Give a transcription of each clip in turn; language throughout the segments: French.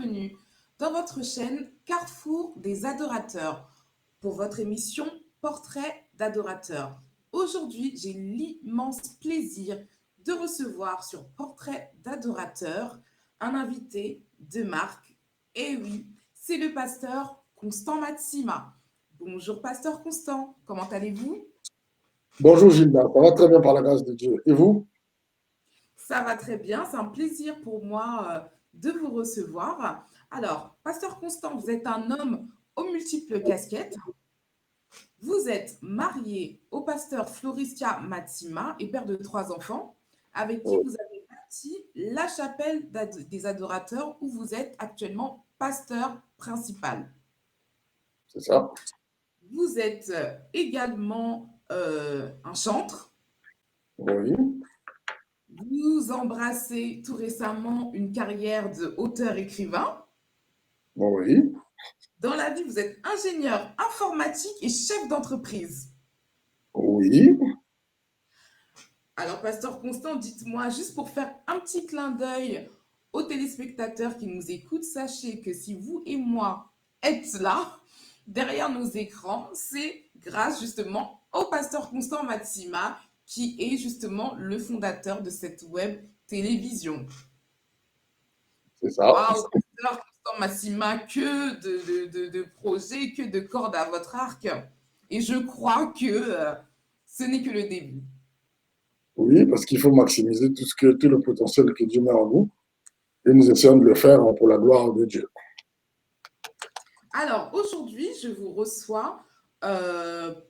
bienvenue dans votre chaîne Carrefour des adorateurs pour votre émission Portrait d'adorateur. Aujourd'hui, j'ai l'immense plaisir de recevoir sur Portrait d'adorateur un invité de marque. Et oui, c'est le pasteur Constant Matsima. Bonjour pasteur Constant, comment allez-vous? Bonjour Gilda, ça va très bien par la grâce de Dieu. Et vous? Ça va très bien, c'est un plaisir pour moi de vous recevoir. Alors, pasteur Constant, vous êtes un homme aux multiples casquettes. Vous êtes marié au pasteur Floristia Matsima et père de 3 enfants, avec qui Oh, vous avez bâti la chapelle des adorateurs où vous êtes actuellement pasteur principal. c'est ça? Vous êtes également un chantre. Oui, Vous embrassez tout récemment une carrière de auteur-écrivain. oui, Dans la vie, vous êtes ingénieur informatique et chef d'entreprise. oui. Alors, pasteur Constant, dites-moi, juste pour faire un petit clin d'œil aux téléspectateurs qui nous écoutent, sachez que si vous et moi êtes là, derrière nos écrans, c'est grâce justement au pasteur Constant Matsima, qui est justement le fondateur de cette web télévision. C'est ça. Waouh, pasteur Constant Matsima, que de projets, que de cordes à votre arc. Et je crois que ce n'est que le début. Oui, parce qu'il faut maximiser tout le potentiel que Dieu met en nous et nous essayons de le faire pour la gloire de Dieu. Alors, aujourd'hui, je vous reçois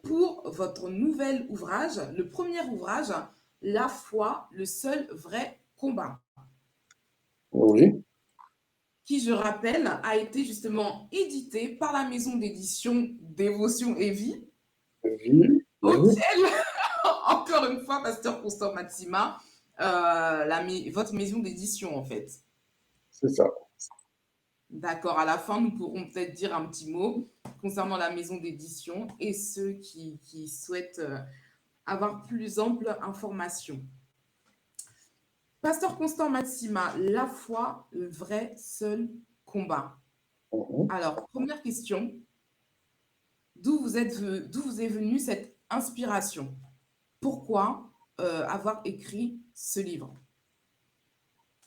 pour votre nouvel ouvrage, le premier ouvrage, La foi, le seul vrai combat, Oui, qui, je rappelle, a été justement édité par la maison d'édition Dévotion et Vie, oui, oui, auquel, encore une fois, Pasteur Constant Matsima, votre maison d'édition, en fait. c'est ça. D'accord, à la fin, nous pourrons peut-être dire un petit mot concernant la maison d'édition et ceux qui souhaitent avoir plus ample information. Pasteur Constant Matsima, la foi, le vrai seul combat. Mhm. Alors, première question, d'où vous est venue cette inspiration? Pourquoi avoir écrit ce livre?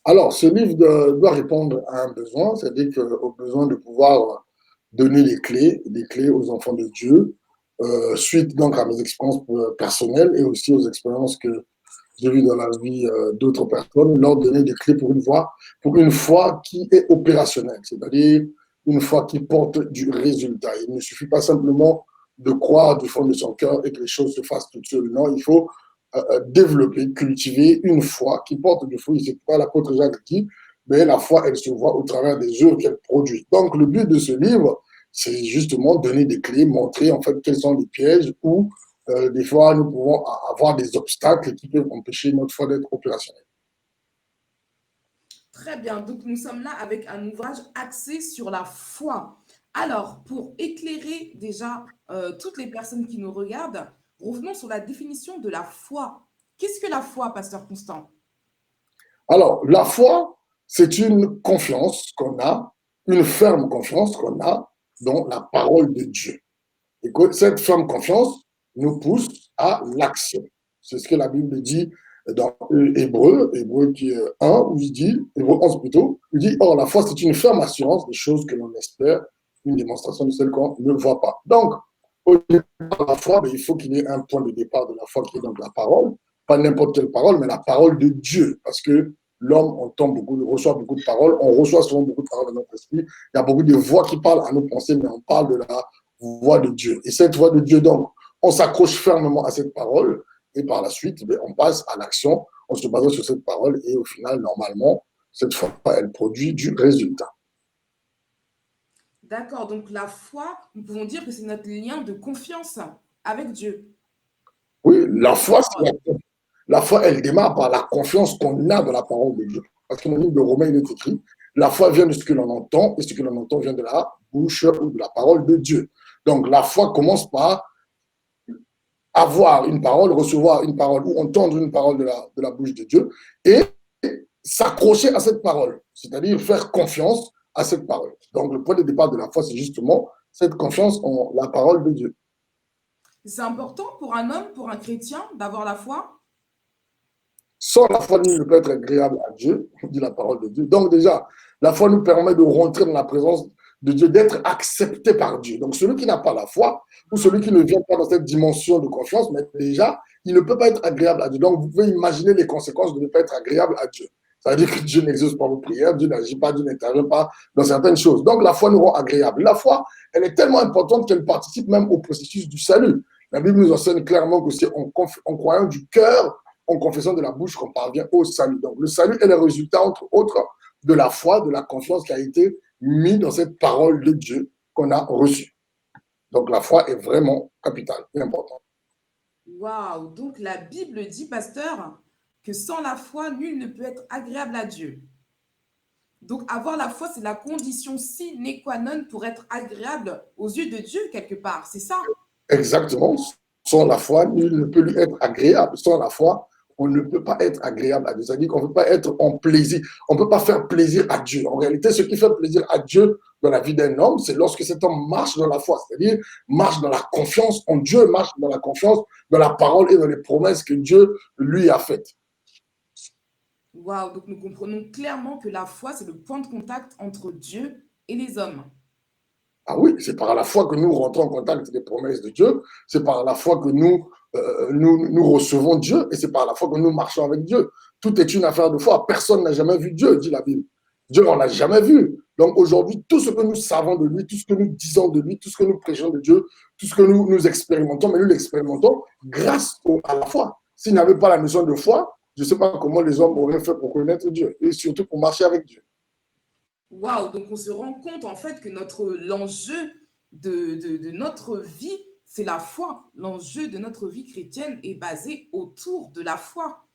Alors, ce livre doit répondre à un besoin, c'est-à-dire au besoin de pouvoir donner les clés aux enfants de Dieu, suite donc à mes expériences personnelles et aussi aux expériences que j'ai vues dans la vie d'autres personnes, leur donner des clés pour une foi qui est opérationnelle, c'est-à-dire une foi qui porte du résultat. Il ne suffit pas simplement de croire du fond de son cœur et que les choses se fassent toutes seules. Non, il faut développer, cultiver une foi qui porte du fruit. C'est pas l'apôtre Jacques dit, mais la foi, elle se voit au travers des œuvres qu'elle produit. Donc, le but de ce livre, c'est justement donner des clés, montrer en fait quels sont les pièges où des fois nous pouvons avoir des obstacles qui peuvent empêcher notre foi d'être opérationnelle. Très bien, donc nous sommes là avec un ouvrage axé sur la foi. Alors, pour éclairer déjà toutes les personnes qui nous regardent, revenons sur la définition de la foi. Qu'est-ce que la foi, pasteur Constant? Alors, la foi, c'est une confiance qu'on a, une ferme confiance qu'on a dans la parole de Dieu. Et que cette ferme confiance nous pousse à l'action. C'est ce que la Bible dit dans Hébreu qui est 1, où il dit, Hébreu 11 plutôt, il dit, or la foi c'est une ferme assurance des choses que l'on espère, une démonstration de celles qu'on ne voit pas. Donc, au départ de la foi, il faut qu'il y ait un point de départ de la foi qui est donc la parole, pas n'importe quelle parole, mais la parole de Dieu, parce que l'homme entend beaucoup, reçoit beaucoup de paroles, on reçoit souvent beaucoup de paroles dans notre esprit, il y a beaucoup de voix qui parlent à nos pensées, mais on parle de la voix de Dieu. Et cette voix de Dieu, donc, on s'accroche fermement à cette parole et par la suite, on passe à l'action en se basant sur cette parole et au final, normalement, cette foi, elle produit du résultat. D'accord, donc la foi, nous pouvons dire que c'est notre lien de confiance avec Dieu. Oui, D'accord, la foi, elle démarre par la confiance qu'on a dans la parole de Dieu. Parce que dans le livre de Romains, il est écrit, la foi vient de ce que l'on entend et ce que l'on entend vient de la bouche ou de la parole de Dieu. Donc la foi commence par avoir une parole, recevoir une parole ou entendre une parole de la bouche de Dieu et s'accrocher à cette parole, c'est-à-dire faire confiance à cette parole. Donc, le point de départ de la foi, c'est justement cette confiance en la parole de Dieu. C'est important pour un homme, pour un chrétien, d'avoir la foi? Sans la foi, nul ne peut être agréable à Dieu, dit la parole de Dieu. Donc déjà, la foi nous permet de rentrer dans la présence de Dieu, d'être accepté par Dieu. Donc celui qui n'a pas la foi, ou celui qui ne vient pas dans cette dimension de confiance, mais déjà, il ne peut pas être agréable à Dieu. Donc vous pouvez imaginer les conséquences de ne pas être agréable à Dieu. Ça veut dire que Dieu n'exauce pas vos prières, Dieu n'agit pas, Dieu n'intervient pas dans certaines choses. Donc la foi nous rend agréable. La foi, elle est tellement importante qu'elle participe même au processus du salut. La Bible nous enseigne clairement que c'est en croyant du cœur, en confessant de la bouche qu'on parvient au salut. Donc le salut est le résultat, entre autres, de la foi, de la confiance qui a été mise dans cette parole de Dieu qu'on a reçue. Donc la foi est vraiment capitale et importante. Waouh! Donc la Bible dit, pasteur, que sans la foi, nul ne peut être agréable à Dieu. Donc avoir la foi, c'est la condition sine qua non pour être agréable aux yeux de Dieu, quelque part. C'est ça? Exactement. Sans la foi, nul ne peut lui être agréable. Sans la foi, on ne peut pas être agréable à Dieu. C'est-à-dire qu'on ne peut pas être en plaisir. On ne peut pas faire plaisir à Dieu. En réalité, ce qui fait plaisir à Dieu dans la vie d'un homme, c'est lorsque cet homme marche dans la foi, c'est-à-dire marche dans la confiance en Dieu, marche dans la confiance dans la parole et dans les promesses que Dieu lui a faites. Waouh! Donc nous comprenons clairement que la foi, c'est le point de contact entre Dieu et les hommes. Ah oui, c'est par la foi que nous rentrons en contact avec les promesses de Dieu, c'est par la foi que nous recevons Dieu et c'est par la foi que nous marchons avec Dieu. Tout est une affaire de foi. Personne n'a jamais vu Dieu, dit la Bible. Dieu, on l'a jamais vu. Donc aujourd'hui, tout ce que nous savons de lui, tout ce que nous disons de lui, tout ce que nous prêchons de Dieu, tout ce que nous expérimentons, mais nous l'expérimentons grâce à la foi. S'il n'y avait pas la notion de foi, je ne sais pas comment les hommes auraient fait pour connaître Dieu et surtout pour marcher avec Dieu. Waouh! Donc on se rend compte en fait que l'enjeu de notre vie, c'est la foi. L'enjeu de notre vie chrétienne est basé autour de la foi.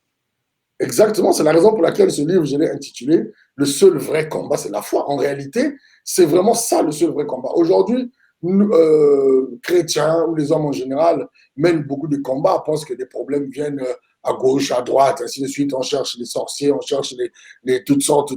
Exactement, c'est la raison pour laquelle ce livre, je l'ai intitulé Le seul vrai combat, c'est la foi. En réalité, c'est vraiment ça le seul vrai combat. Aujourd'hui, nous, chrétiens ou les hommes en général mènent beaucoup de combats, pensent que des problèmes viennent à gauche, à droite, ainsi de suite. On cherche les sorciers, on cherche toutes sortes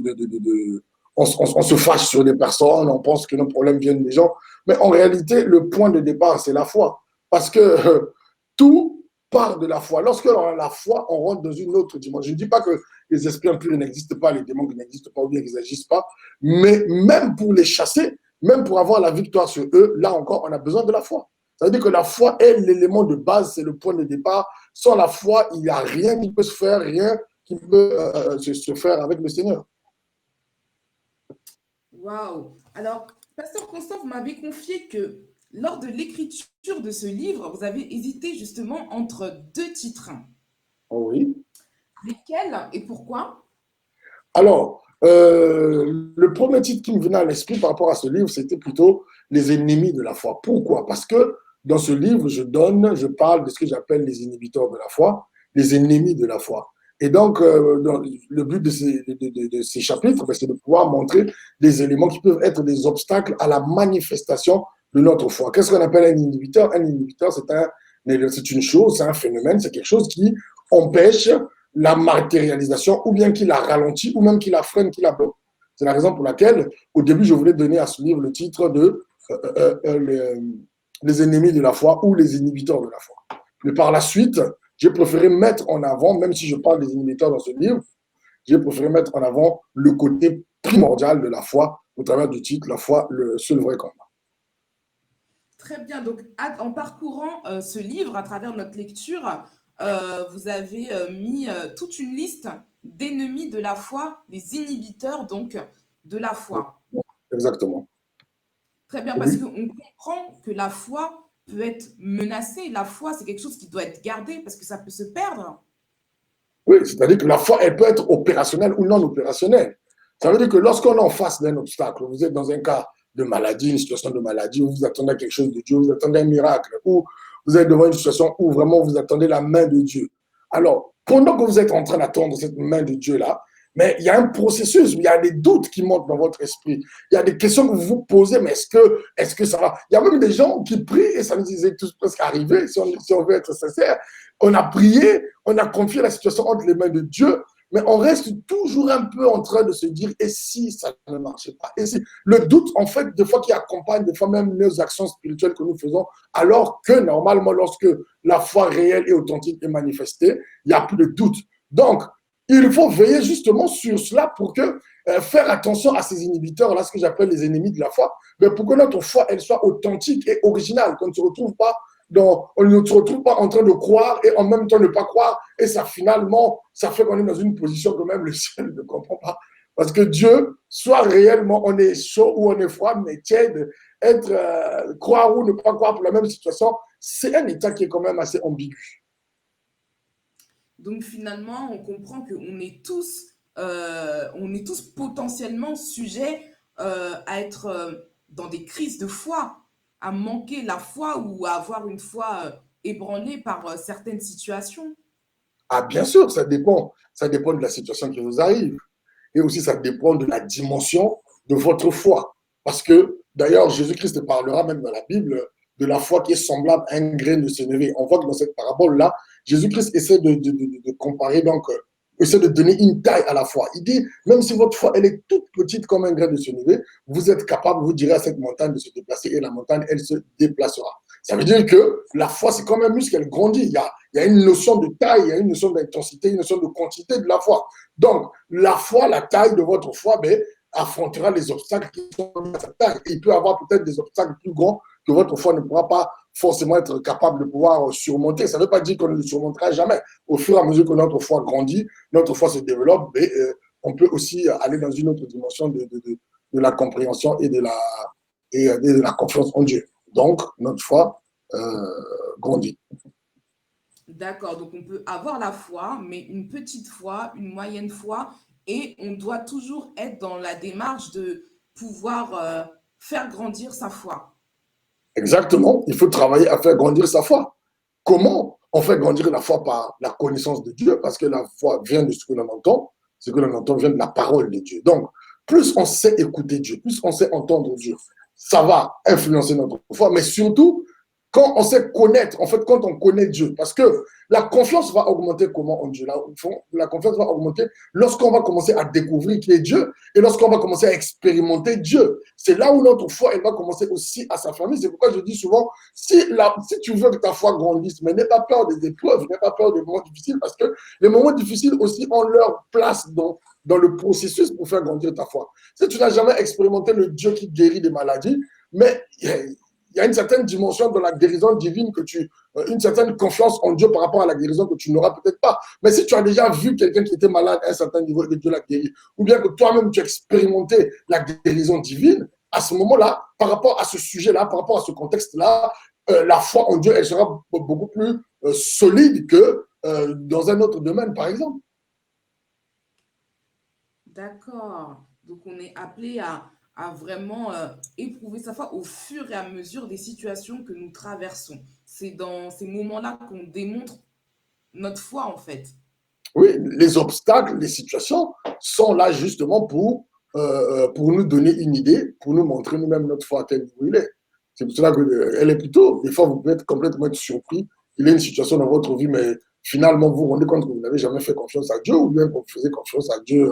on se fâche sur des personnes, on pense que nos problèmes viennent des gens. Mais en réalité, le point de départ, c'est la foi. Parce que tout part de la foi. Lorsque l'on a la foi, on rentre dans une autre dimension. Je ne dis pas que les esprits impurs n'existent pas, les démons qui n'existent pas ou bien qu'ils n'agissent pas, mais même pour les chasser, même pour avoir la victoire sur eux, là encore, on a besoin de la foi. Ça veut dire que la foi est l'élément de base, c'est le point de départ. Sans la foi, il n'y a rien qui peut se faire, rien qui peut se faire avec le Seigneur. Waouh! Alors, Pasteur Constant, vous m'avez confié que lors de l'écriture de ce livre, vous avez hésité justement entre deux titres. Oui. Lesquels et pourquoi? Alors, le premier titre qui me venait à l'esprit par rapport à ce livre, c'était plutôt Les ennemis de la foi. Pourquoi? Parce que dans ce livre, je parle de ce que j'appelle les inhibiteurs de la foi, les ennemis de la foi. Et donc, le but de ces chapitres, c'est de pouvoir montrer des éléments qui peuvent être des obstacles à la manifestation de notre foi. Qu'est-ce qu'on appelle un inhibiteur? Un inhibiteur, c'est une chose, c'est un phénomène, c'est quelque chose qui empêche la matérialisation, ou bien qui la ralentit, ou même qui la freine, qui la bloque. C'est la raison pour laquelle, au début, je voulais donner à ce livre le titre de Les ennemis de la foi ou les inhibiteurs de la foi. Mais par la suite, j'ai préféré mettre en avant, même si je parle des inhibiteurs dans ce livre, j'ai préféré mettre en avant le côté primordial de la foi au travers du titre La foi, le seul vrai combat. Très bien. Donc, en parcourant ce livre, à travers notre lecture, vous avez mis toute une liste d'ennemis de la foi, des inhibiteurs donc de la foi. Exactement. Très bien, parce qu'on comprend que la foi peut être menacée. La foi, c'est quelque chose qui doit être gardé parce que ça peut se perdre. Oui, c'est-à-dire que la foi, elle peut être opérationnelle ou non opérationnelle. Ça veut dire que lorsqu'on est en face d'un obstacle, vous êtes dans un cas de maladie, une situation de maladie, où vous attendez quelque chose de Dieu, vous attendez un miracle, ou vous êtes devant une situation où vraiment vous attendez la main de Dieu. Alors, pendant que vous êtes en train d'attendre cette main de Dieu-là, mais il y a un processus, il y a des doutes qui montent dans votre esprit. Il y a des questions que vous vous posez, mais est-ce que ça va? Il y a même des gens qui prient, et ça nous est tous presque arrivé, si on veut être sincère. On a prié, on a confié la situation entre les mains de Dieu, mais on reste toujours un peu en train de se dire, et si ça ne marchait pas? Et si le doute, en fait, des fois qui accompagne, des fois même nos actions spirituelles que nous faisons, alors que normalement, lorsque la foi réelle et authentique est manifestée, il n'y a plus de doute. Donc, il faut veiller justement sur cela pour que faire attention à ces inhibiteurs, là, ce que j'appelle les ennemis de la foi, mais pour que notre foi, elle soit authentique et originale, qu'on ne se retrouve pas on ne se retrouve pas en train de croire et en même temps ne pas croire, et ça finalement, ça fait qu'on est dans une position que même le ciel ne comprend pas. Parce que Dieu, soit réellement on est chaud ou on est froid, mais tiède, être, croire ou ne pas croire pour la même situation, c'est un état qui est quand même assez ambigu. Donc finalement, on comprend on est tous potentiellement sujets à être dans des crises de foi, à manquer la foi ou à avoir une foi ébranlée par certaines situations. Ah, bien sûr, ça dépend de la situation qui vous arrive. Et aussi, ça dépend de la dimension de votre foi. Parce que, d'ailleurs, Jésus-Christ parlera même dans la Bible de la foi qui est semblable à un grain de sénévé. On voit que dans cette parabole-là, Jésus-Christ essaie de comparer, donc, essaie de donner une taille à la foi. Il dit, même si votre foi, elle est toute petite comme un grain de sénévé, vous êtes capable, vous direz à cette montagne de se déplacer et la montagne, elle se déplacera. Ça veut dire que la foi, c'est comme un muscle, elle grandit. Il y a une notion de taille, il y a une notion d'intensité, une notion de quantité de la foi. Donc, la foi, la taille de votre foi, ben, affrontera les obstacles qui sont à cette taille. Il peut y avoir peut-être des obstacles plus grands que votre foi ne pourra pas forcément être capable de pouvoir surmonter. Ça ne veut pas dire qu'on ne le surmontera jamais. Au fur et à mesure que notre foi grandit, notre foi se développe, mais, on peut aussi aller dans une autre dimension de la compréhension et de la confiance en Dieu. Donc, notre foi grandit. D'accord, donc on peut avoir la foi, mais une petite foi, une moyenne foi, et on doit toujours être dans la démarche de pouvoir faire grandir sa foi. Exactement, il faut travailler à faire grandir sa foi. Comment on fait grandir la foi? Par la connaissance de Dieu, parce que la foi vient de ce que l'on entend, ce que l'on entend vient de la parole de Dieu. Donc, plus on sait écouter Dieu, plus on sait entendre Dieu, ça va influencer notre foi, mais surtout, quand on sait connaître, en fait, quand on connaît Dieu, parce que la confiance va augmenter comment en Dieu? La confiance va augmenter lorsqu'on va commencer à découvrir qui est Dieu et lorsqu'on va commencer à expérimenter Dieu. C'est là où notre foi, elle va commencer aussi à s'affirmer. C'est pourquoi je dis souvent, si tu veux que ta foi grandisse, mais n'aie pas peur des épreuves, n'aie pas peur des moments difficiles, parce que les moments difficiles aussi ont leur place dans le processus pour faire grandir ta foi. Si tu n'as jamais expérimenté le Dieu qui guérit des maladies, mais il y a une certaine dimension de la guérison divine une certaine confiance en Dieu par rapport à la guérison que tu n'auras peut-être pas. Mais si tu as déjà vu quelqu'un qui était malade à un certain niveau et que Dieu l'a guéri, ou bien que toi-même tu as expérimenté la guérison divine, à ce moment-là, par rapport à ce sujet-là, par rapport à ce contexte-là, la foi en Dieu, elle sera beaucoup plus solide que dans un autre domaine, par exemple. D'accord. Donc on est appelé à vraiment éprouver sa foi au fur et à mesure des situations que nous traversons. C'est dans ces moments-là qu'on démontre notre foi, en fait. Oui, les obstacles, les situations sont là justement pour nous donner une idée, pour nous montrer nous-mêmes notre foi à quel niveau il est. C'est pour cela qu'elle est plutôt, des fois, vous pouvez être complètement surpris. Il y a une situation dans votre vie, mais finalement, vous vous rendez compte que vous n'avez jamais fait confiance à Dieu, ou bien que vous faisiez confiance à Dieu,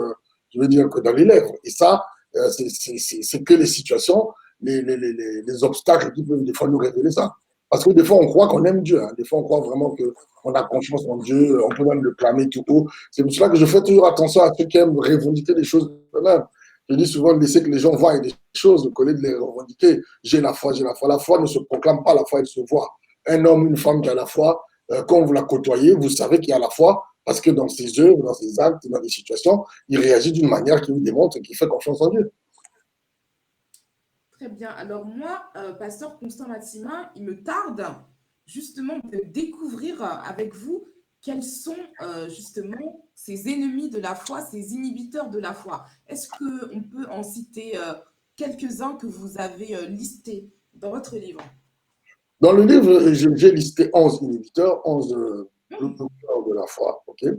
je veux dire, que dans les lèvres. Et ça, c'est que les situations, les obstacles qui peuvent des fois nous révéler ça. Parce que des fois, on croit qu'on aime Dieu. Hein. Des fois, on croit vraiment qu'on a confiance en Dieu. On peut même le clamer tout haut. C'est pour cela que je fais toujours attention à ceux qui aiment revendiquer des choses eux-mêmes. Je dis souvent, laisser que les gens voient des choses, au lieu de les revendiquer. J'ai la foi, j'ai la foi. La foi ne se proclame pas, la foi, elle se voit. Un homme, une femme qui a la foi, quand vous la côtoyez, vous savez qu'il y a la foi, parce que dans ses œuvres, dans ses actes, dans des situations, il réagit d'une manière qui vous démontre qu'il fait confiance en Dieu. Très bien. Alors moi, pasteur Constant Maximin, il me tarde justement de découvrir avec vous quels sont justement ces ennemis de la foi, ces inhibiteurs de la foi. Est-ce qu'on peut en citer quelques-uns que vous avez listés dans votre livre? Dans le livre, j'ai listé 11 inhibiteurs, 11 Hmm. bloqueurs de la foi. Okay.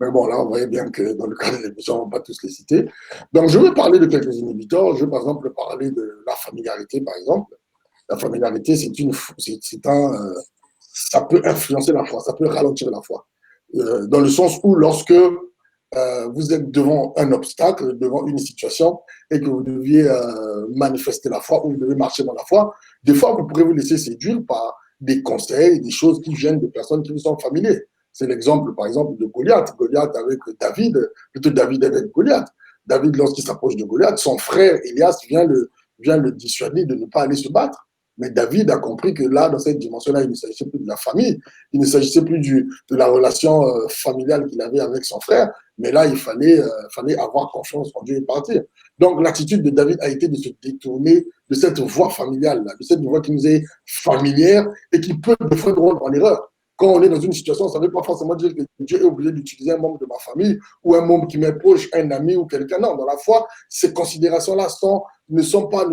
Mais bon, là, on voyait bien que dans le cadre de l'émission, on ne va pas tous les citer. Donc, je vais parler de quelques inhibiteurs. Je vais, par exemple, parler de la familiarité, par exemple. La familiarité, ça peut influencer la foi, ça peut ralentir la foi. Dans le sens où, lorsque vous êtes devant un obstacle, devant une situation, et que vous deviez manifester la foi ou vous devez marcher dans la foi, des fois, vous pourrez vous laisser séduire par des conseils, des choses qui viennent de personnes qui vous sont familiers. C'est l'exemple, par exemple, de Goliath. Goliath avec David, plutôt David avec Goliath. David, lorsqu'il s'approche de Goliath, son frère Elias vient le dissuader de ne pas aller se battre. Mais David a compris que là, dans cette dimension-là, il ne s'agissait plus de la famille, il ne s'agissait plus de la relation familiale qu'il avait avec son frère, mais là, il fallait avoir confiance en Dieu et partir. Donc, l'attitude de David a été de se détourner de cette voie familiale, de cette voie qui nous est familière et qui peut des fois nous rendre en erreur. Quand on est dans une situation, ça ne veut pas forcément dire que Dieu est obligé d'utiliser un membre de ma famille ou un membre qui m'est proche, un ami ou quelqu'un. Non, dans la foi, ces considérations-là ne sont pas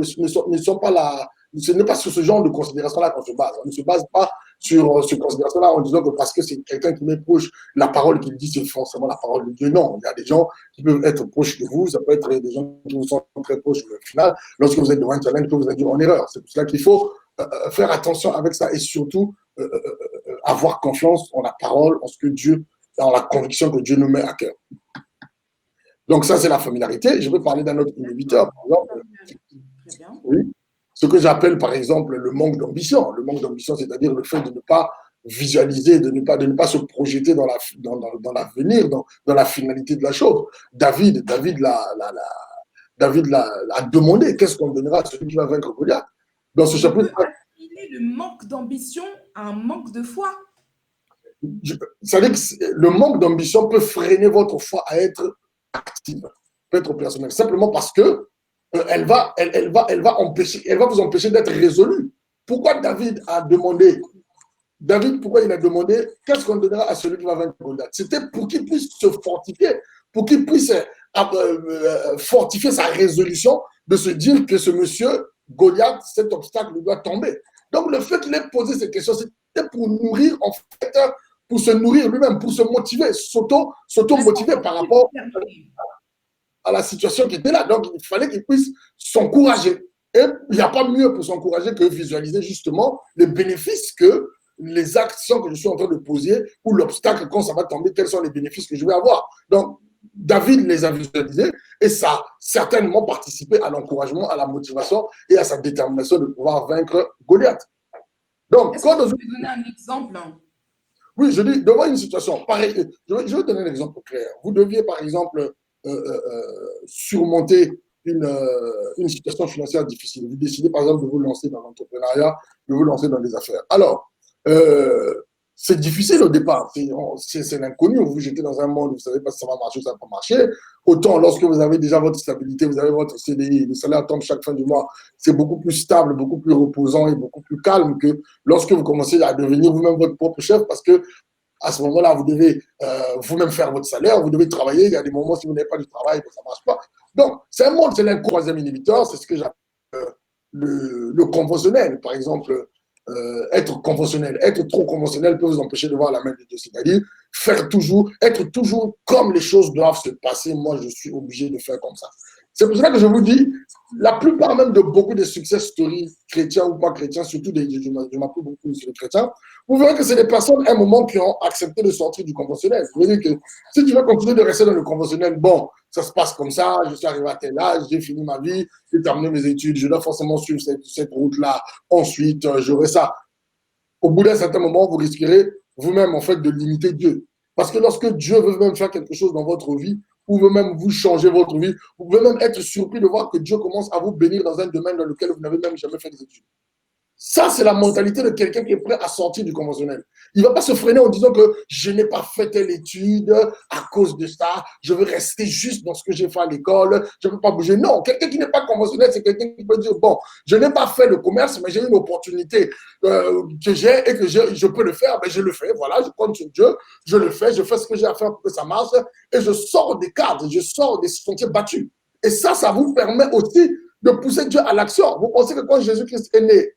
là. Ce n'est pas sur ce genre de considération-là qu'on se base. On ne se base pas sur ces considérations-là en disant que parce que c'est quelqu'un qui m'est proche, la parole qu'il dit, c'est forcément la parole de Dieu. Non, il y a des gens qui peuvent être proches de vous, ça peut être des gens qui vous sont très proches, mais au final, lorsque vous êtes devant un challenge, vous êtes en erreur. C'est pour cela qu'il faut faire attention avec ça et surtout avoir confiance en la parole, en ce que Dieu, en la conviction que Dieu nous met à cœur. Donc ça, c'est la familiarité. Je vais parler d'un autre inhibiteur, par exemple. Oui. Ce que j'appelle, par exemple, le manque d'ambition. Le manque d'ambition, c'est-à-dire le fait de ne pas visualiser, de ne pas se projeter dans l'avenir, dans la finalité de la chose. David l'a demandé, qu'est-ce qu'on donnera à celui qui va vaincre Goliath? Dans ce chapitre. Le manque d'ambition à un manque de foi. Ça veut dire que le manque d'ambition peut freiner votre foi à être active, peut être opérationnelle, simplement parce que elle va vous empêcher d'être résolu. Pourquoi David a demandé pourquoi il a demandé qu'est-ce qu'on donnera à celui qui va vaincre Goliath? C'était pour qu'il puisse se fortifier, pour qu'il puisse fortifier sa résolution de se dire que ce monsieur, Goliath, cet obstacle doit tomber. Donc le fait qu'il ait posé ces questions, c'était pour nourrir, en fait, pour se nourrir lui-même, pour se motiver, s'auto-motiver par rapport à la situation qui était là. Donc, il fallait qu'il puisse s'encourager. Et il n'y a pas mieux pour s'encourager que visualiser justement les bénéfices que les actions que je suis en train de poser ou l'obstacle quand ça va tomber, quels sont les bénéfices que je vais avoir. Donc, David les a visualisés et ça a certainement participé à l'encouragement, à la motivation et à sa détermination de pouvoir vaincre Goliath. Donc, est-ce que vous pouvez donner un exemple? Oui, je dis, devant une situation pareille, je vais donner un exemple clair. Vous deviez, par exemple, surmonter une situation financière difficile. Vous décidez, par exemple, de vous lancer dans l'entrepreneuriat, de vous lancer dans les affaires. Alors, c'est difficile au départ. C'est l'inconnu. Vous vous jetez dans un monde où vous ne savez pas si ça va marcher ou ça ne va pas marcher. Autant, lorsque vous avez déjà votre stabilité, vous avez votre CDI, le salaire tombe chaque fin du mois, c'est beaucoup plus stable, beaucoup plus reposant et beaucoup plus calme que lorsque vous commencez à devenir vous-même votre propre chef parce que à ce moment-là, vous devez vous-même faire votre salaire, vous devez travailler. Il y a des moments, si vous n'avez pas du travail, ça ne marche pas. Donc, c'est un monde, c'est le troisième inhibiteur, c'est ce que j'appelle le conventionnel. Par exemple, être conventionnel, être trop conventionnel peut vous empêcher de voir la main de Dieu. C'est-à-dire être toujours comme les choses doivent se passer. Moi, je suis obligé de faire comme ça. C'est pour ça que je vous dis, la plupart même de beaucoup de success stories, chrétiens ou pas chrétiens, surtout je m'appuie beaucoup sur les chrétiens, vous verrez que c'est des personnes, à un moment, qui ont accepté de sortir du conventionnel. Je veux dire que si tu veux continuer de rester dans le conventionnel, bon, ça se passe comme ça, je suis arrivé à tel âge, j'ai fini ma vie, j'ai terminé mes études, je dois forcément suivre cette route-là, ensuite, j'aurai ça. Au bout d'un certain moment, vous risquerez vous-même, en fait, de limiter Dieu. Parce que lorsque Dieu veut même faire quelque chose dans votre vie, ou veut même vous changer votre vie, vous pouvez même être surpris de voir que Dieu commence à vous bénir dans un domaine dans lequel vous n'avez même jamais fait des études. Ça, c'est la mentalité de quelqu'un qui est prêt à sortir du conventionnel. Il ne va pas se freiner en disant que je n'ai pas fait telle étude à cause de ça, je veux rester juste dans ce que j'ai fait à l'école, je ne peux pas bouger. Non, quelqu'un qui n'est pas conventionnel, c'est quelqu'un qui peut dire, bon, je n'ai pas fait le commerce, mais j'ai une opportunité que j'ai et que je peux le faire, ben je le fais. Voilà, je compte sur Dieu, je le fais, je fais ce que j'ai à faire pour que ça marche et je sors des cadres, je sors des sentiers battus. Et ça vous permet aussi de pousser Dieu à l'action. Vous pensez que quand Jésus-Christ est né,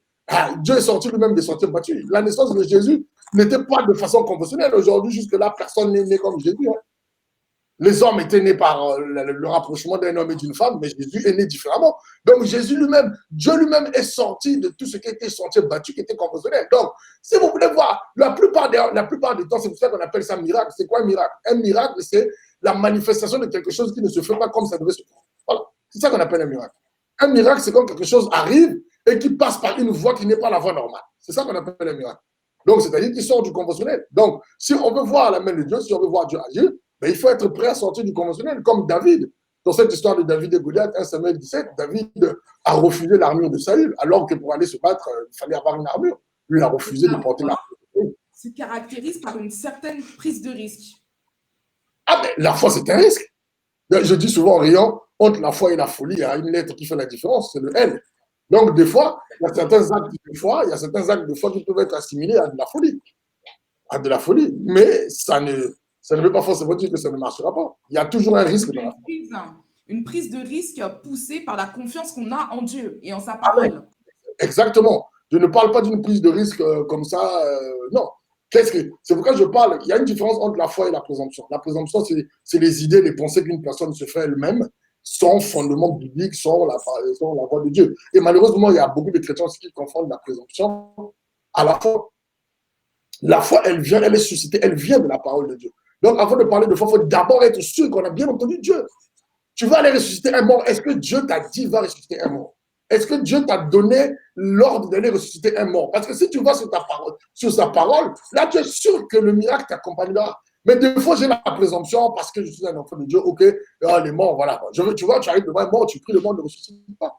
Dieu est sorti lui-même des sentiers battus. La naissance de Jésus n'était pas de façon conventionnelle. Aujourd'hui, jusque-là, personne n'est né comme Jésus. Hein. Les hommes étaient nés par le rapprochement d'un homme et d'une femme, mais Jésus est né différemment. Donc Jésus lui-même, Dieu lui-même est sorti de tout ce qui était sentier battu, qui était conventionnel. Donc, si vous voulez voir, la plupart du temps, c'est pour ça qu'on appelle ça miracle. C'est quoi un miracle? Un miracle, c'est la manifestation de quelque chose qui ne se fait pas comme ça devait se faire. Voilà. C'est ça qu'on appelle un miracle. Un miracle, c'est quand quelque chose arrive et qui passe par une voie qui n'est pas la voie normale. C'est ça qu'on appelle un miracle. Donc, c'est-à-dire qu'il sort du conventionnel. Donc, si on veut voir la main de Dieu, si on veut voir Dieu agir, ben, il faut être prêt à sortir du conventionnel, comme David. Dans cette histoire de David et Goliath, 1 Samuel 17, David a refusé l'armure de Saül, alors que pour aller se battre, il fallait avoir une armure. Lui, il a refusé de porter l'armure. Se caractérise par une certaine prise de risque. Ah, mais la foi, c'est un risque. Je dis souvent en riant, entre la foi et la folie, il y a une lettre qui fait la différence, c'est le L. Donc, des fois, il y a certains actes de foi qui peuvent être assimilés à de la folie. À de la folie. Mais ça ne veut pas forcément dire que ça ne marchera pas. Il y a toujours un risque dans la foi. Une prise de risque poussée par la confiance qu'on a en Dieu et en sa parole. Exactement. Je ne parle pas d'une prise de risque comme ça. Non. C'est pourquoi je parle. Il y a une différence entre la foi et la présomption. La présomption, c'est les idées, les pensées qu'une personne se fait elle-même, sans fondement biblique, sans la voix de Dieu. Et malheureusement, il y a beaucoup de chrétiens qui confondent la présomption à la foi. La foi, elle est suscitée, elle vient de la parole de Dieu. Donc, avant de parler de foi, il faut d'abord être sûr qu'on a bien entendu Dieu. Tu vas aller ressusciter un mort. Est-ce que Dieu t'a dit va ressusciter un mort? Est-ce que Dieu t'a donné l'ordre d'aller ressusciter un mort? Parce que si tu vas sur sa parole, là, tu es sûr que le miracle t'accompagnera. Mais des fois, j'ai la présomption parce que je suis un enfant de Dieu. Ok, les morts, voilà. Tu vois, tu arrives devant un mort, tu pries le mort ne ressuscite pas.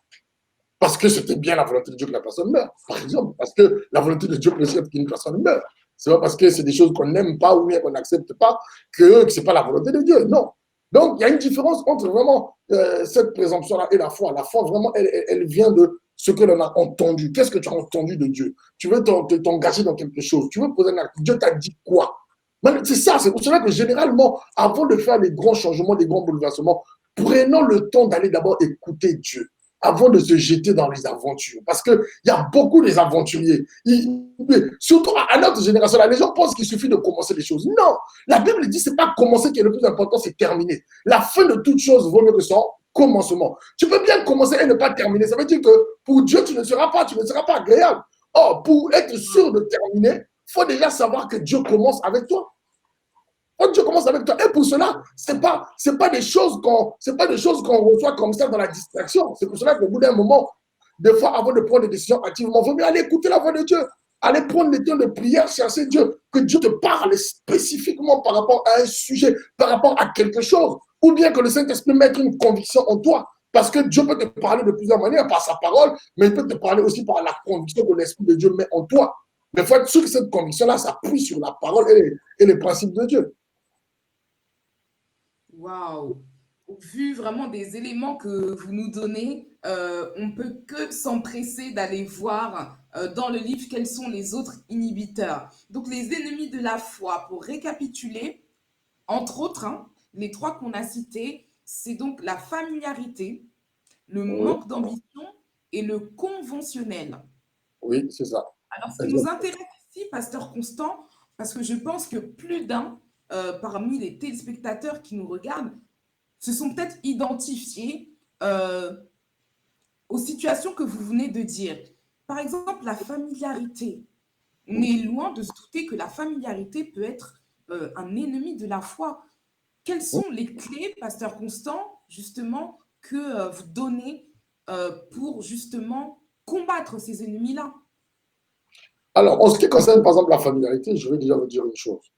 Parce que c'était bien la volonté de Dieu que la personne meure, par exemple. Parce que la volonté de Dieu précède qu'une personne meure. C'est pas parce que c'est des choses qu'on n'aime pas ou bien qu'on n'accepte pas que ce n'est pas la volonté de Dieu. Non. Donc, il y a une différence entre vraiment cette présomption-là et la foi. La foi, vraiment, elle vient de ce que l'on a entendu. Qu'est-ce que tu as entendu de Dieu? Tu veux t'engager dans quelque chose. Tu veux poser un acte. Dieu t'a dit quoi? C'est ça. C'est pour cela que généralement, avant de faire les grands changements, les grands bouleversements, prenons le temps d'aller d'abord écouter Dieu avant de se jeter dans les aventures. Parce qu'il y a beaucoup des aventuriers. Surtout à notre génération, là, les gens pensent qu'il suffit de commencer les choses. Non, la Bible dit que ce n'est pas commencer qui est le plus important, c'est terminer. La fin de toute chose vaut mieux que son commencement. Tu peux bien commencer et ne pas terminer. Ça veut dire que pour Dieu, tu ne seras pas agréable. Or, pour être sûr de terminer, il faut déjà savoir que Dieu commence avec toi. Quand Dieu commence avec toi, et pour cela, c'est pas des choses qu'on reçoit comme ça dans la distraction. C'est pour cela qu'au bout d'un moment, des fois, avant de prendre des décisions activement, il vaut mieux aller écouter la voix de Dieu. Aller prendre le temps de prière, chercher Dieu, que Dieu te parle spécifiquement par rapport à un sujet, par rapport à quelque chose, ou bien que le Saint-Esprit mette une conviction en toi. Parce que Dieu peut te parler de plusieurs manières, par sa parole, mais il peut te parler aussi par la conviction que l'Esprit de Dieu met en toi. Mais il faut être sûr que cette conviction-là s'appuie sur la parole et les principes de Dieu. Waouh! Vu vraiment des éléments que vous nous donnez, on ne peut que s'empresser d'aller voir dans le livre quels sont les autres inhibiteurs. Donc les ennemis de la foi, pour récapituler, entre autres, hein, les trois qu'on a cités, c'est donc la familiarité, le manque d'ambition et le conventionnel. Oui, c'est ça. Alors ce qui nous intéresse ici, Pasteur Constant, parce que je pense que plus d'un parmi les téléspectateurs qui nous regardent se sont peut-être identifiés aux situations que vous venez de dire. Par exemple, la familiarité. On est loin de se douter que la familiarité peut être un ennemi de la foi. Quelles sont les clés, Pasteur Constant, justement, que vous donnez pour justement combattre ces ennemis-là? Alors, en ce qui concerne, par exemple, la familiarité, je vais déjà vous dire une chose.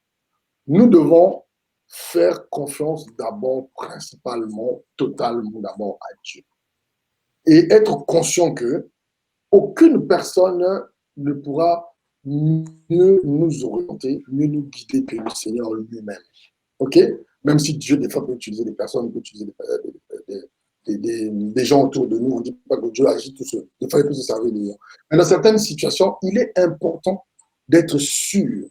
Nous devons faire confiance d'abord, principalement, totalement d'abord à Dieu. Et être conscient que aucune personne ne pourra mieux nous orienter, mieux nous guider que le Seigneur lui-même. OK? Même si Dieu, des fois, peut utiliser des personnes, peut utiliser des gens autour de nous. On ne dit pas que Dieu agit tout seul. Des fois, il peut se servir des gens. Mais dans certaines situations, il est important d'être sûr,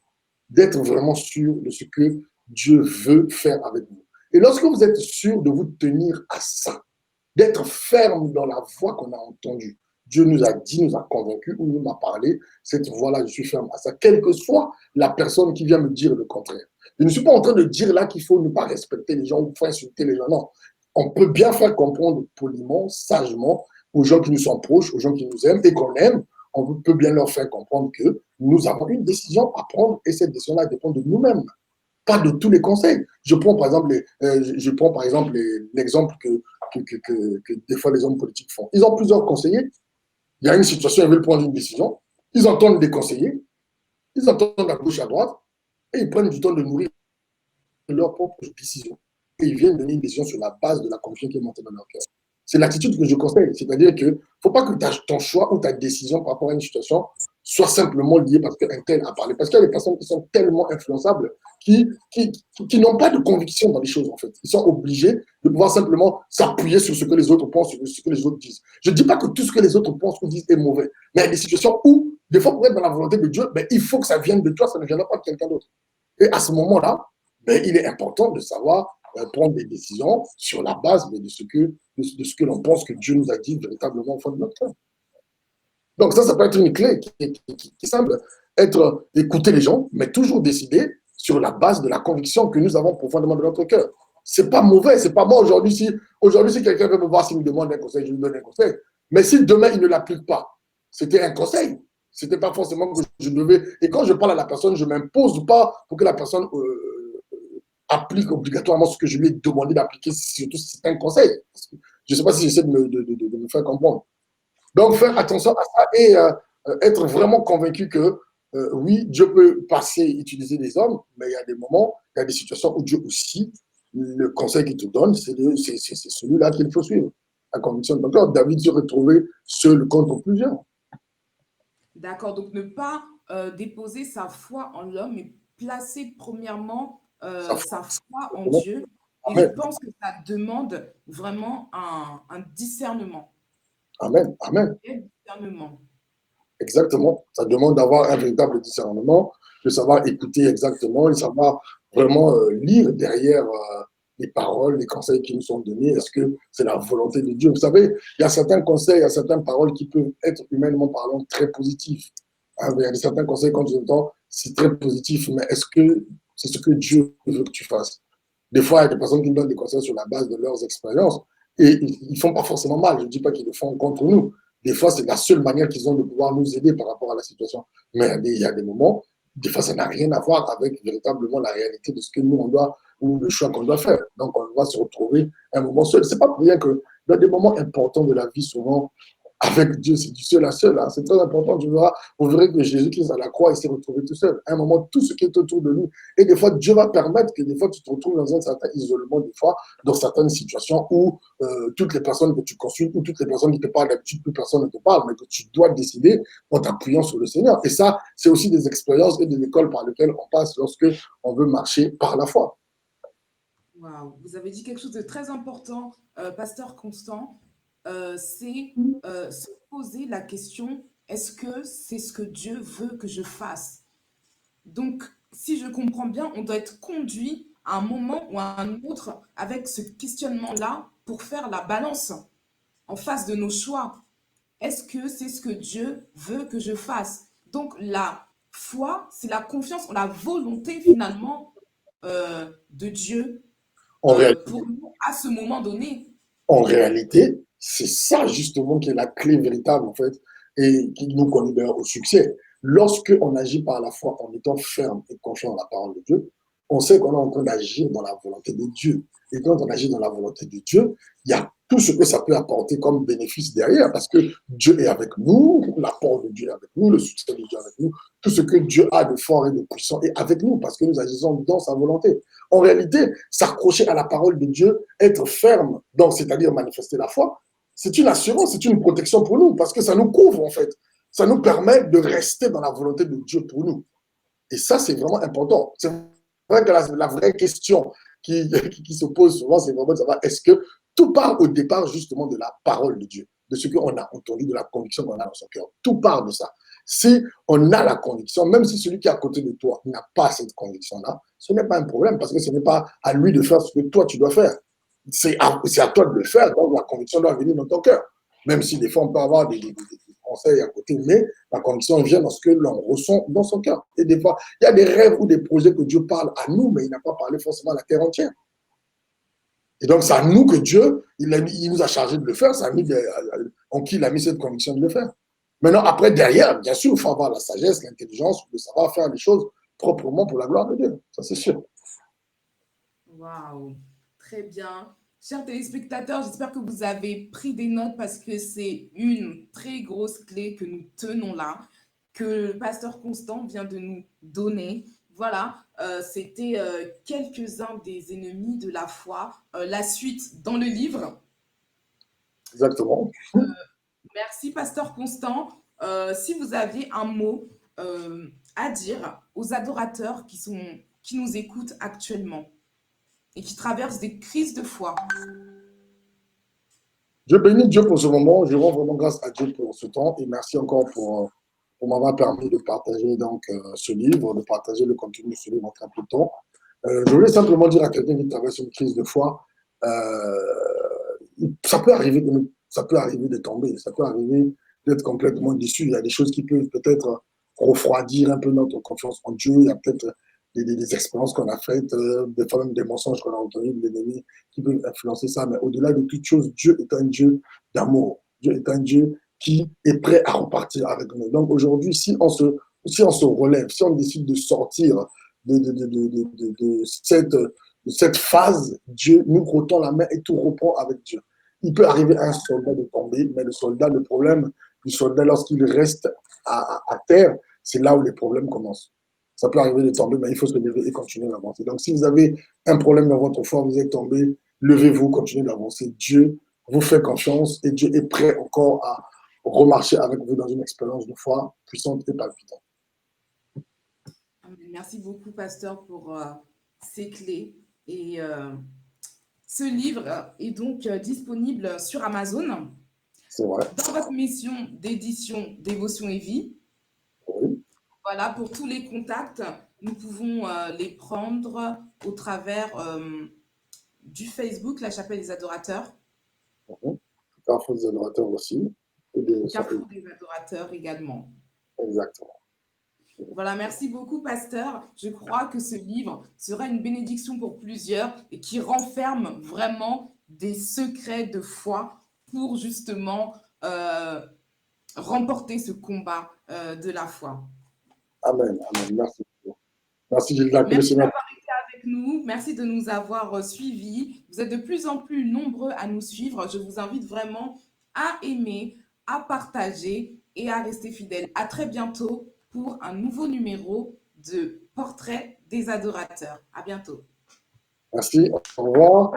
d'être vraiment sûr de ce que Dieu veut faire avec vous. Et lorsque vous êtes sûr de vous tenir à ça, d'être ferme dans la voie qu'on a entendue, Dieu nous a dit, nous a convaincus ou nous a parlé, cette voie-là, je suis ferme à ça, quelle que soit la personne qui vient me dire le contraire. Je ne suis pas en train de dire là qu'il faut ne pas respecter les gens ou faut insulter les gens, non. On peut bien faire comprendre poliment, sagement, aux gens qui nous sont proches, aux gens qui nous aiment et qu'on aime, on peut bien leur faire comprendre que nous avons une décision à prendre et cette décision-là dépend de nous-mêmes, pas de tous les conseils. Je prends par exemple, l'exemple que des fois les hommes politiques font. Ils ont plusieurs conseillers. Il y a une situation, ils veulent prendre une décision. Ils entendent des conseillers. Ils entendent à gauche, à droite. Et ils prennent du temps de nourrir leur propre décision. Et ils viennent donner une décision sur la base de la confiance qui est montée dans leur cœur. C'est l'attitude que je conseille. C'est-à-dire qu'il ne faut pas que ton choix ou ta décision par rapport à une situation soit simplement liée parce qu'un tel a parlé. Parce qu'il y a des personnes qui sont tellement influençables qui n'ont pas de conviction dans les choses, en fait. Ils sont obligés de pouvoir simplement s'appuyer sur ce que les autres pensent, sur ce que les autres disent. Je ne dis pas que tout ce que les autres pensent ou disent est mauvais, mais il y a des situations où, des fois, pour être dans la volonté de Dieu, il faut que ça vienne de toi, ça ne viendra pas de quelqu'un d'autre. Et à ce moment-là, il est important de savoir prendre des décisions sur la base de ce que l'on pense que Dieu nous a dit véritablement au fond de notre cœur. Donc ça peut être une clé qui semble être écouter les gens, mais toujours décider sur la base de la conviction que nous avons profondément de notre cœur. C'est pas mauvais, c'est pas moi aujourd'hui si quelqu'un veut me voir, s'il me demande un conseil, je lui donne un conseil. Mais si demain il ne l'applique pas, c'était un conseil. C'était pas forcément que je devais. Et quand je parle à la personne, je m'impose pas pour que la personne applique obligatoirement ce que je lui ai demandé d'appliquer, surtout si c'est un conseil. Je ne sais pas si j'essaie de me faire comprendre. Donc, faire attention à ça et être vraiment convaincu que oui, Dieu peut utiliser des hommes, mais il y a des moments, il y a des situations où Dieu aussi, le conseil qu'il te donne, c'est celui-là qu'il faut suivre. La conviction de ton cœur. David se retrouvait seul contre plusieurs. D'accord, donc ne pas déposer sa foi en l'homme, mais placer premièrement sa foi en Dieu. Et je pense que ça demande vraiment un discernement. Amen, amen. Un discernement. Exactement. Ça demande d'avoir un véritable discernement, de savoir écouter exactement, de savoir vraiment lire derrière les paroles, les conseils qui nous sont donnés. Est-ce que c'est la volonté de Dieu? Vous savez, il y a certains conseils, il y a certaines paroles qui peuvent être humainement parlant très positifs. Hein, il y a certains conseils, quand tu entends, c'est très positif, mais est-ce que c'est ce que Dieu veut que tu fasses? Des fois, il y a des personnes qui nous donnent des conseils sur la base de leurs expériences et ils ne font pas forcément mal. Je ne dis pas qu'ils le font contre nous. Des fois, c'est la seule manière qu'ils ont de pouvoir nous aider par rapport à la situation. Mais il y a des moments, des fois, ça n'a rien à voir avec véritablement la réalité de ce que nous, on doit, ou le choix qu'on doit faire. Donc, on va se retrouver un moment seul. Ce n'est pas pour rien que dans des moments importants de la vie, souvent, avec Dieu, c'est du seul à seul. Hein. C'est très important. Vous verrez que Jésus-Christ à la croix, il s'est retrouvé tout seul. À un moment, tout ce qui est autour de nous. Et des fois, Dieu va permettre que des fois, tu te retrouves dans un certain isolement, des fois, dans certaines situations où toutes les personnes que tu consultes ou toutes les personnes qui te parlent d'habitude, plus personne ne te parle, mais que tu dois décider en t'appuyant sur le Seigneur. Et ça, c'est aussi des expériences et des écoles par lesquelles on passe lorsque on veut marcher par la foi. Wow. Vous avez dit quelque chose de très important, Pasteur Constant. C'est se poser la question, est-ce que c'est ce que Dieu veut que je fasse? Donc, si je comprends bien, on doit être conduit à un moment ou à un autre avec ce questionnement-là pour faire la balance en face de nos choix. Est-ce que c'est ce que Dieu veut que je fasse? Donc, la foi, c'est la confiance en la volonté finalement de Dieu pour nous à ce moment donné. En réalité, c'est ça justement qui est la clé véritable en fait et qui nous conduit au succès. Lorsque on agit par la foi en étant ferme et confiant dans la parole de Dieu, on sait qu'on est en train d'agir dans la volonté de Dieu. Et quand on agit dans la volonté de Dieu, il y a tout ce que ça peut apporter comme bénéfice derrière, parce que Dieu est avec nous, l'apport de Dieu est avec nous, le succès de Dieu est avec nous, tout ce que Dieu a de fort et de puissant est avec nous, parce que nous agissons dans sa volonté. En réalité, s'accrocher à la parole de Dieu, être ferme, donc c'est-à-dire manifester la foi, c'est une assurance, c'est une protection pour nous, parce que ça nous couvre en fait. Ça nous permet de rester dans la volonté de Dieu pour nous. Et ça, c'est vraiment important. C'est vrai que la vraie question qui se pose souvent, c'est vraiment de savoir est-ce que tout part au départ justement de la parole de Dieu, de ce qu'on a entendu, de la conviction qu'on a dans son cœur. Tout part de ça. Si on a la conviction, même si celui qui est à côté de toi n'a pas cette conviction-là, ce n'est pas un problème parce que ce n'est pas à lui de faire ce que toi tu dois faire. C'est à toi de le faire, donc la conviction doit venir dans ton cœur. même si des fois on peut avoir des conseils à côté, mais la conviction vient dans ce que l'on ressent dans son cœur. Et des fois, il y a des rêves ou des projets que Dieu parle à nous, mais il n'a pas parlé forcément à la terre entière. Et donc, c'est à nous que Dieu, il nous a chargé de le faire, c'est à nous en qui il a mis cette conviction de le faire. Maintenant, après, derrière, bien sûr, il faut avoir la sagesse, l'intelligence, de savoir faire les choses proprement pour la gloire de Dieu. Ça, c'est sûr. Waouh, très bien. Chers téléspectateurs, j'espère que vous avez pris des notes parce que c'est une très grosse clé que nous tenons là, que le pasteur Constant vient de nous donner. Voilà, c'était quelques-uns des ennemis de la foi. La suite dans le livre. Exactement. Merci, pasteur Constant. Si vous aviez un mot à dire aux adorateurs qui nous écoutent actuellement et qui traversent des crises de foi. Je bénis Dieu pour ce moment. Je rends vraiment grâce à Dieu pour ce temps et merci encore pour m'avoir permis de partager donc, ce livre, de partager le contenu de ce livre en très peu de temps. Je voulais simplement dire à quelqu'un qui traverse une crise de foi, ça peut arriver ça peut arriver de tomber, ça peut arriver d'être complètement déçu. Il y a des choses qui peuvent peut-être refroidir un peu notre confiance en Dieu. Il y a peut-être des expériences qu'on a faites, des fois même des mensonges qu'on a entendus de l'ennemi qui peuvent influencer ça. Mais au-delà de toute chose, Dieu est un Dieu d'amour. Dieu est un Dieu qui est prêt à repartir avec nous. Donc aujourd'hui, si on se relève, si on décide de sortir de cette phase, Dieu nous retend la main et tout reprend avec Dieu. Il peut arriver à un soldat de tomber, mais le problème du soldat, lorsqu'il reste à terre, c'est là où les problèmes commencent. Ça peut arriver de tomber, mais il faut se lever et continuer d'avancer. Donc, si vous avez un problème dans votre foi, vous êtes tombé, levez-vous, continuez d'avancer. Dieu vous fait confiance et Dieu est prêt encore à remarcher avec vous dans une expérience de foi puissante et palpitante. Merci beaucoup, pasteur, pour ces clés. Et ce livre est donc disponible sur Amazon. C'est vrai. Dans votre mission d'édition Dévotion et Vie. Oui. Voilà, pour tous les contacts, nous pouvons les prendre au travers du Facebook, la Chapelle des Adorateurs. Carrefour des Adorateurs aussi. Carrefour des Adorateurs également. Exactement. Voilà, merci beaucoup, pasteur. Je crois que ce livre sera une bénédiction pour plusieurs et qui renferme vraiment des secrets de foi pour justement remporter ce combat de la foi. Amen. Amen. Merci. Merci, Gilda. Merci d'avoir été avec nous. Merci de nous avoir suivis. Vous êtes de plus en plus nombreux à nous suivre. Je vous invite vraiment à aimer, à partager et à rester fidèles. À très bientôt pour un nouveau numéro de Portrait des adorateurs. À bientôt. Merci. Au revoir.